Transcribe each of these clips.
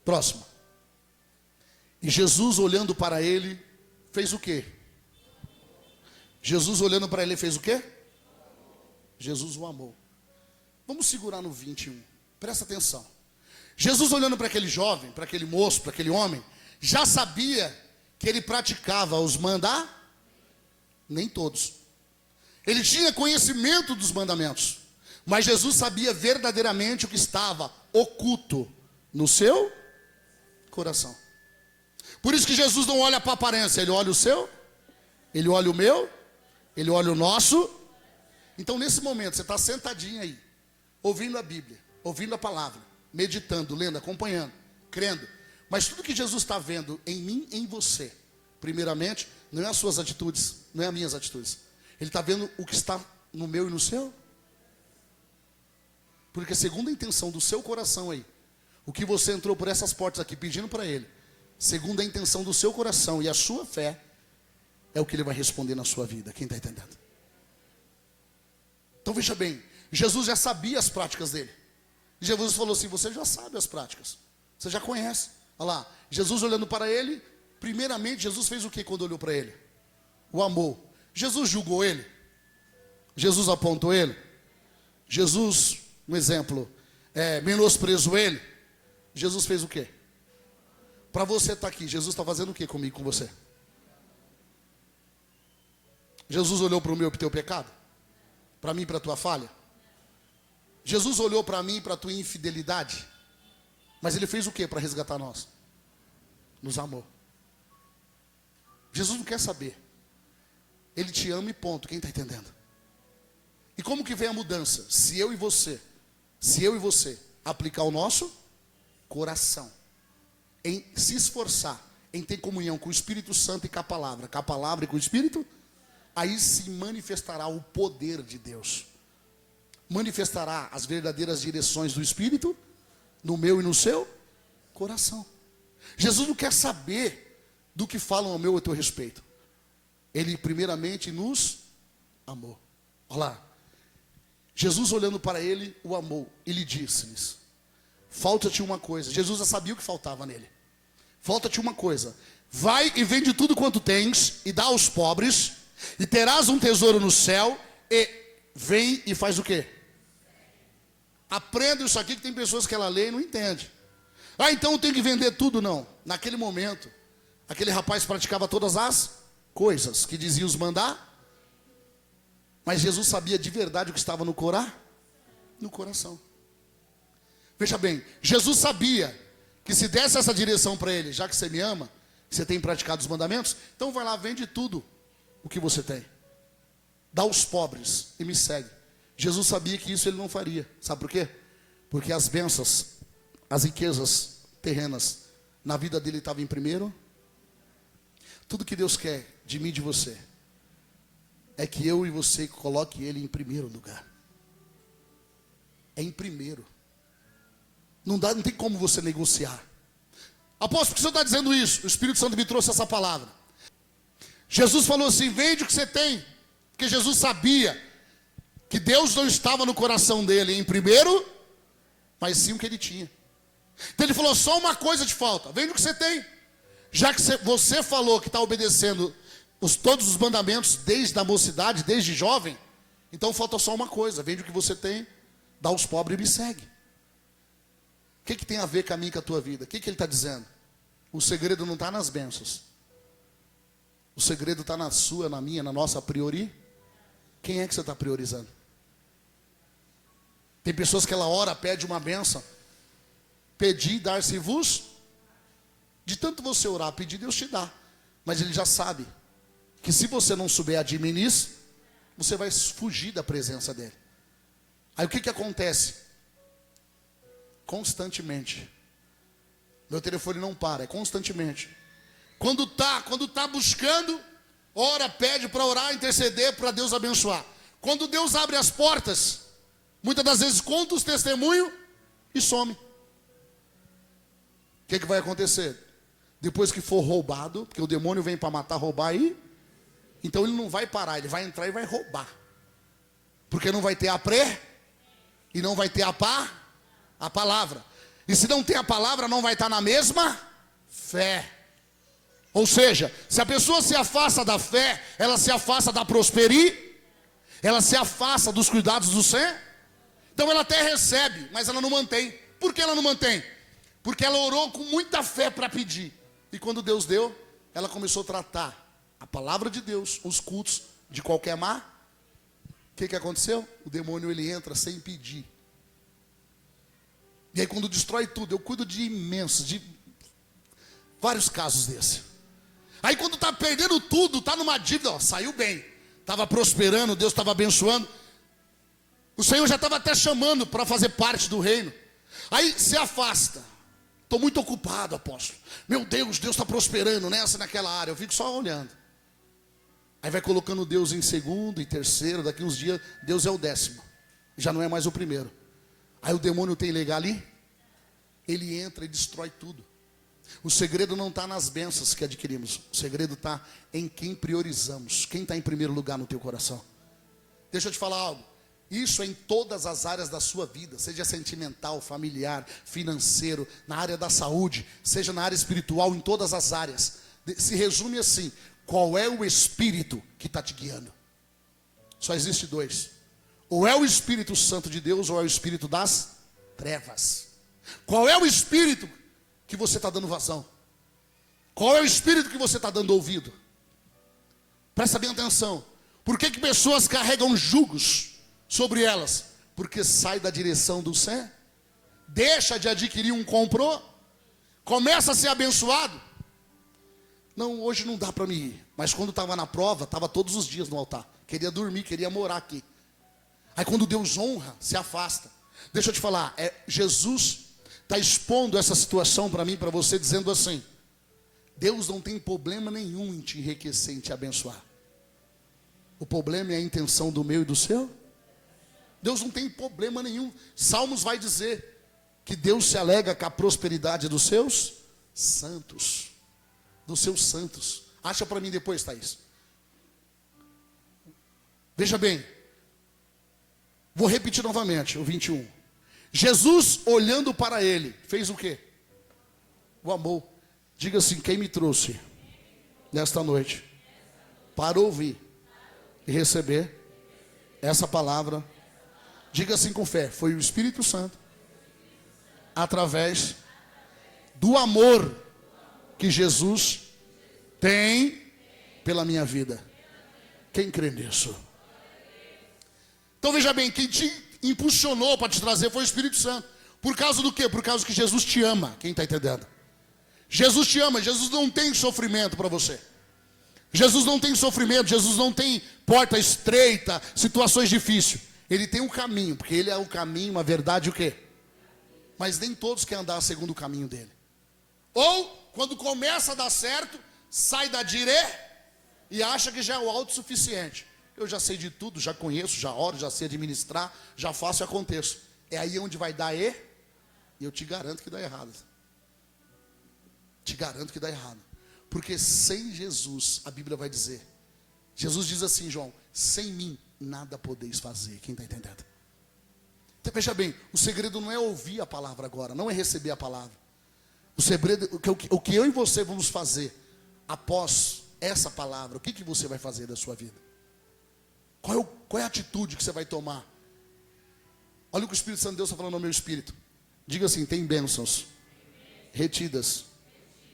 Próximo. E Jesus olhando para ele, fez o quê? Jesus olhando para ele fez o quê? Jesus o amou. Vamos segurar no 21. Presta atenção. Jesus olhando para aquele jovem, para aquele moço, para aquele homem, já sabia que ele praticava os mandamentos. Nem todos. Ele tinha conhecimento dos mandamentos. Mas Jesus sabia verdadeiramente o que estava oculto no seu coração. Por isso que Jesus não olha para a aparência. Ele olha o seu, ele olha o meu, ele olha o nosso. Então nesse momento você está sentadinho aí, ouvindo a Bíblia, ouvindo a palavra, meditando, lendo, acompanhando, crendo. Mas tudo que Jesus está vendo em mim, em você, primeiramente, não é as suas atitudes, não é as minhas atitudes. Ele está vendo o que está no meu e no seu. Porque segundo a intenção do seu coração aí, o que você entrou por essas portas aqui pedindo para Ele, segundo a intenção do seu coração e a sua fé, é o que Ele vai responder na sua vida. Quem está entendendo? Então veja bem, Jesus já sabia as práticas dele. E Jesus falou assim, você já sabe as práticas, você já conhece. Olha lá, Jesus olhando para ele, primeiramente Jesus fez o que quando olhou para ele? O amou. Jesus julgou ele? Jesus apontou ele? Jesus, um exemplo, menosprezou ele? Jesus fez o quê? Para você estar aqui, Jesus está fazendo o que comigo, com você? Jesus olhou para o meu e para o teu pecado? Para mim e para a tua falha? Jesus olhou para mim e para a tua infidelidade? Mas Ele fez o que para resgatar nós? Nos amou. Jesus não quer saber. Ele te ama e ponto. Quem está entendendo? E como que vem a mudança? Se eu e você aplicar o nosso coração em se esforçar, em ter comunhão com o Espírito Santo e com a palavra e com o Espírito, aí se manifestará o poder de Deus. Manifestará as verdadeiras direções do Espírito no meu e no seu coração. Jesus não quer saber do que falam ao meu e ao teu respeito. Ele primeiramente nos amou. Olha lá. Jesus olhando para ele, o amou. Ele disse-lhes, falta-te uma coisa. Jesus já sabia o que faltava nele. Falta-te uma coisa. Vai e vende tudo quanto tens e dá aos pobres, e terás um tesouro no céu, e vem e faz o quê? Aprenda isso aqui, que tem pessoas que ela lê e não entende. Ah, então eu tenho que vender tudo? Não. Naquele momento, aquele rapaz praticava todas as coisas que dizia os mandar. Mas Jesus sabia de verdade o que estava no coração. Veja bem, Jesus sabia que se desse essa direção para ele, já que você me ama, você tem praticado os mandamentos, então vai lá, vende tudo o que você tem. Dá aos pobres e me segue. Jesus sabia que isso ele não faria. Sabe por quê? Porque as bênçãos, as riquezas terrenas na vida dele estavam em primeiro. Tudo que Deus quer de mim e de você é que eu e você coloque Ele em primeiro lugar. É em primeiro. Não tem como você negociar. Apóstolo, por que o senhor está dizendo isso? O Espírito Santo me trouxe essa palavra. Jesus falou assim, vende o que você tem. Porque Jesus sabia que Deus não estava no coração dele em primeiro, mas sim o que ele tinha. Então ele falou, só uma coisa te falta, vende o que você tem. Já que você falou que está obedecendo todos os mandamentos desde a mocidade, desde jovem, então falta só uma coisa, vende o que você tem, dá aos pobres e me segue. O que tem a ver com a minha e com a tua vida? O que ele está dizendo? O segredo não está nas bênçãos. O segredo está na sua, na minha, na nossa priori. Quem é que você está priorizando? Tem pessoas que ela ora, pede uma bênção. Pedi, dar-se-vos. De tanto você orar, pedir, Deus te dá. Mas Ele já sabe que se você não souber administrar, você vai fugir da presença dEle. Aí o que acontece? Constantemente. Meu telefone não para, é constantemente. Quando tá buscando, ora, pede para orar, interceder para Deus abençoar. Quando Deus abre as portas, muitas das vezes conta os testemunhos e some. O que vai acontecer? Depois que for roubado, porque o demônio vem para matar, roubar aí, então ele não vai parar, ele vai entrar e vai roubar. Porque não vai ter a pré, e não vai ter a pá, A palavra. E se não tem a palavra, não vai estar na mesma fé. Ou seja, se a pessoa se afasta da fé, ela se afasta da prosperidade, ela se afasta dos cuidados do Senhor. Então ela até recebe, mas ela não mantém. Por que ela não mantém? Porque ela orou com muita fé para pedir. E quando Deus deu, ela começou a tratar a palavra de Deus, os cultos, de qualquer má. O que aconteceu? O demônio ele entra sem pedir. E aí quando destrói tudo, eu cuido de imensos, de vários casos desse. Aí quando está perdendo tudo, está numa dívida, ó, saiu bem, estava prosperando, Deus estava abençoando. O Senhor já estava até chamando para fazer parte do reino. Aí se afasta. Estou muito ocupado, apóstolo. Meu Deus, Deus está prosperando nessa, naquela área. Eu fico só olhando. Aí vai colocando Deus em segundo e terceiro. Daqui uns dias, Deus é o 10º. Já não é mais o primeiro. Aí o demônio tem legal ali. Ele entra e destrói tudo. O segredo não está nas bênçãos que adquirimos. O segredo está em quem priorizamos. Quem está em primeiro lugar no teu coração. Deixa eu te falar algo. Isso é em todas as áreas da sua vida. Seja sentimental, familiar, financeiro, na área da saúde. Seja na área espiritual, em todas as áreas. Se resume assim. Qual é o Espírito que está te guiando? Só existe dois. Ou é o Espírito Santo de Deus, ou é o Espírito das trevas. Qual é o Espírito que você está dando vazão? Qual é o Espírito que você está dando ouvido? Presta bem atenção. Por que pessoas carregam jugos sobre elas? Porque sai da direção do Senhor. Deixa de adquirir um comprou. Começa a ser abençoado. Não, hoje não dá para me ir. Mas quando estava na prova, estava todos os dias no altar. Queria dormir, queria morar aqui. Aí quando Deus honra, se afasta. Deixa eu te falar, Jesus está expondo essa situação para mim, para você, dizendo assim: Deus não tem problema nenhum em te enriquecer, em te abençoar. O problema é a intenção do meu e do seu. Deus não tem problema nenhum. Salmos vai dizer que Deus se alegra com a prosperidade dos seus santos. Dos seus santos. Acha para mim depois, Thaís. Veja bem. Vou repetir novamente o 21. Jesus, olhando para ele, fez o quê? O amor. Diga assim: quem me trouxe nesta noite para ouvir e receber essa palavra? Diga assim com fé: foi o Espírito Santo, através do amor que Jesus tem pela minha vida. Quem crê nisso? Então veja bem, quem te impulsionou para te trazer foi o Espírito Santo. Por causa do quê? Por causa que Jesus te ama. Quem está entendendo? Jesus te ama. Jesus não tem sofrimento para você. Jesus não tem sofrimento. Jesus não tem porta estreita, situações difíceis. Ele tem um caminho, porque ele é o caminho, a verdade e o quê? Mas nem todos querem andar segundo o caminho dele. Ou, quando começa a dar certo, sai da direita e acha que já é o autossuficiente. Eu já sei de tudo, já conheço, já oro, já sei administrar, já faço e aconteço. É aí onde vai dar e eu te garanto que dá errado. Te garanto que dá errado. Porque sem Jesus, a Bíblia vai dizer, Jesus diz assim, João: sem mim nada podeis fazer. Quem está entendendo? Então, veja bem, o segredo não é ouvir a palavra agora, não é receber a palavra. O segredo, o que eu e você vamos fazer após essa palavra, o que você vai fazer da sua vida? Qual é a atitude que você vai tomar? Olha o que o Espírito Santo de Deus está falando ao meu espírito. Diga assim: tem bênçãos retidas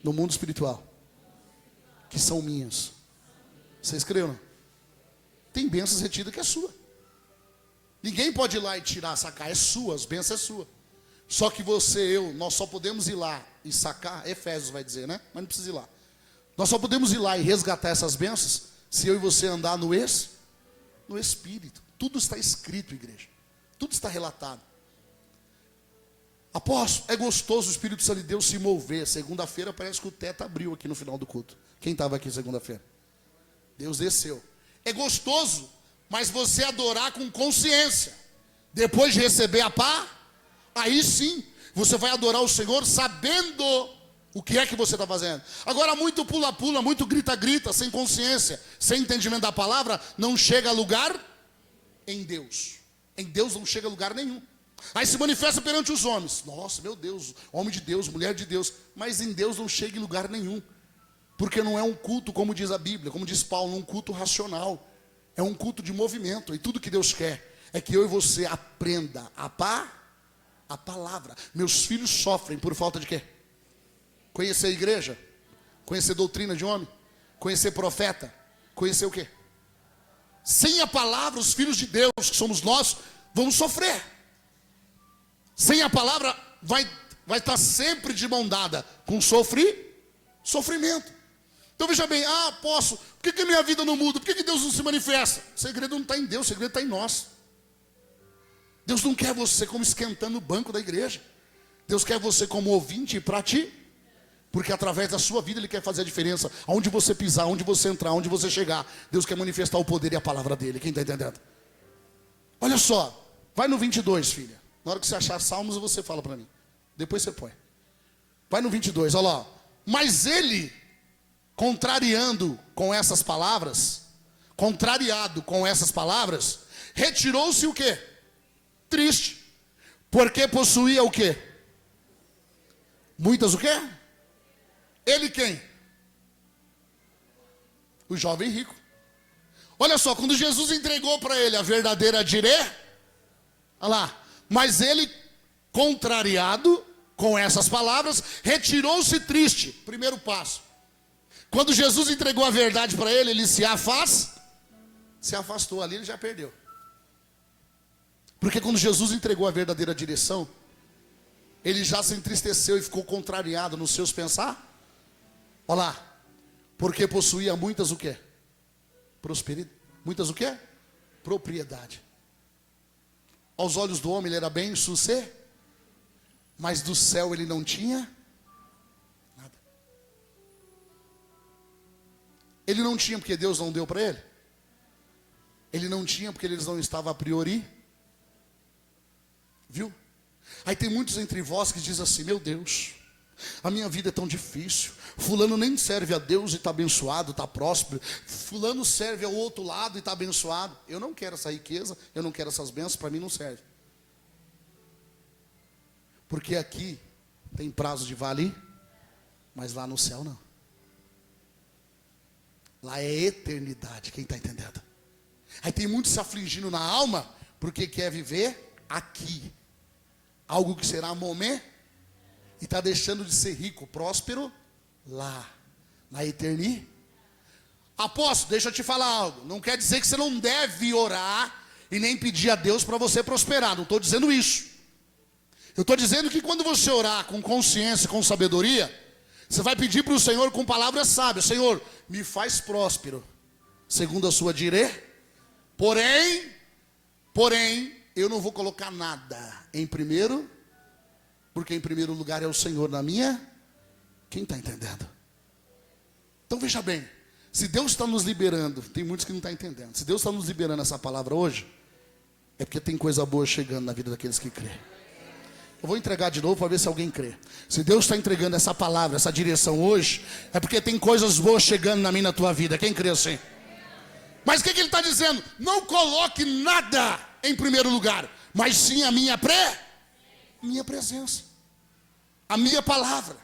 no mundo espiritual que são minhas. Vocês creram? Tem bênçãos retidas que é sua. Ninguém pode ir lá e tirar, sacar. É sua, as bênçãos é sua. Só que nós só podemos ir lá e sacar. Efésios vai dizer, né? Mas não precisa ir lá. Nós só podemos ir lá e resgatar essas bênçãos se eu e você andar no Espírito. Tudo está escrito, igreja. Tudo está relatado. Apóstolo, é gostoso o Espírito Santo de Deus se mover. Segunda-feira parece que o teto abriu aqui no final do culto. Quem estava aqui segunda-feira? Deus desceu. É gostoso, mas você adorar com consciência. Depois de receber a pá, aí sim, você vai adorar o Senhor sabendo o que é que você está fazendo. Agora, muito pula-pula, muito grita-grita, sem consciência, sem entendimento da palavra, não chega a lugar em Deus. Em Deus não chega a lugar nenhum. Aí se manifesta perante os homens. Nossa, meu Deus, homem de Deus, mulher de Deus. Mas em Deus não chega em lugar nenhum. Porque não é um culto, como diz a Bíblia, como diz Paulo, um culto racional. É um culto de movimento. E tudo que Deus quer é que eu e você aprenda a palavra. Meus filhos sofrem por falta de quê? Conhecer a igreja, conhecer doutrina de homem, conhecer profeta, conhecer o quê? Sem a palavra, os filhos de Deus, que somos nós, vamos sofrer. Sem a palavra, vai estar sempre de mão dada com sofrimento. Então veja bem, apóstolo, por que minha vida não muda? Por que Deus não se manifesta? O segredo não está em Deus, o segredo está em nós. Deus não quer você como esquentando o banco da igreja. Deus quer você como ouvinte para ti. Porque através da sua vida Ele quer fazer a diferença. Aonde você pisar, onde você entrar, onde você chegar, Deus quer manifestar o poder e a palavra dEle. Quem está entendendo? Olha só, vai no 22, filha. Na hora que você achar Salmos, você fala para mim. Depois você põe. Vai no 22, olha lá. Mas ele, contrariado com essas palavras, retirou-se o quê? Triste. Porque possuía o quê? Muitas o quê? Ele quem? O jovem rico. Olha só, quando Jesus entregou para ele a verdadeira dirê, olha lá. Mas ele, contrariado com essas palavras, retirou-se triste. Primeiro passo. Quando Jesus entregou a verdade para ele, ele se afastou. Ali ele já perdeu. Porque quando Jesus entregou a verdadeira direção, ele já se entristeceu e ficou contrariado nos seus pensar. Olha lá. Porque possuía muitas o quê? Prosperidade. Muitas o quê? Propriedade. Aos olhos do homem ele era bem sucedido, mas do céu ele não tinha nada. Ele não tinha porque Deus não deu para ele. Ele não tinha porque eles não estavam a priori. Viu? Aí tem muitos entre vós que dizem assim: meu Deus, a minha vida é tão difícil. Fulano nem serve a Deus e está abençoado, está próspero. Fulano serve ao outro lado e está abençoado. Eu não quero essa riqueza, eu não quero essas bênçãos, para mim não serve. Porque aqui tem prazo de vale, mas lá no céu não. Lá é eternidade, quem está entendendo? Aí tem muitos se afligindo na alma, porque quer viver aqui. Algo que será momento, e está deixando de ser rico, próspero, lá, na eternidade. Apóstolo, deixa eu te falar algo. Não quer dizer que você não deve orar e nem pedir a Deus para você prosperar. Não estou dizendo isso. Eu estou dizendo que quando você orar com consciência, com sabedoria, você vai pedir para o Senhor com palavras sábias: Senhor, me faz próspero, segundo a sua direção. Porém, eu não vou colocar nada em primeiro, porque em primeiro lugar é o Senhor na minha. Quem está entendendo? Então veja bem, se Deus está nos liberando, tem muitos que não estão entendendo. Se Deus está nos liberando essa palavra hoje, é porque tem coisa boa chegando na vida daqueles que crê. Eu vou entregar de novo para ver se alguém crê. Se Deus está entregando essa palavra, essa direção hoje, é porque tem coisas boas chegando na minha e na tua vida. Quem crê assim? Mas o que ele está dizendo? Não coloque nada em primeiro lugar, mas sim a minha presença, a minha palavra.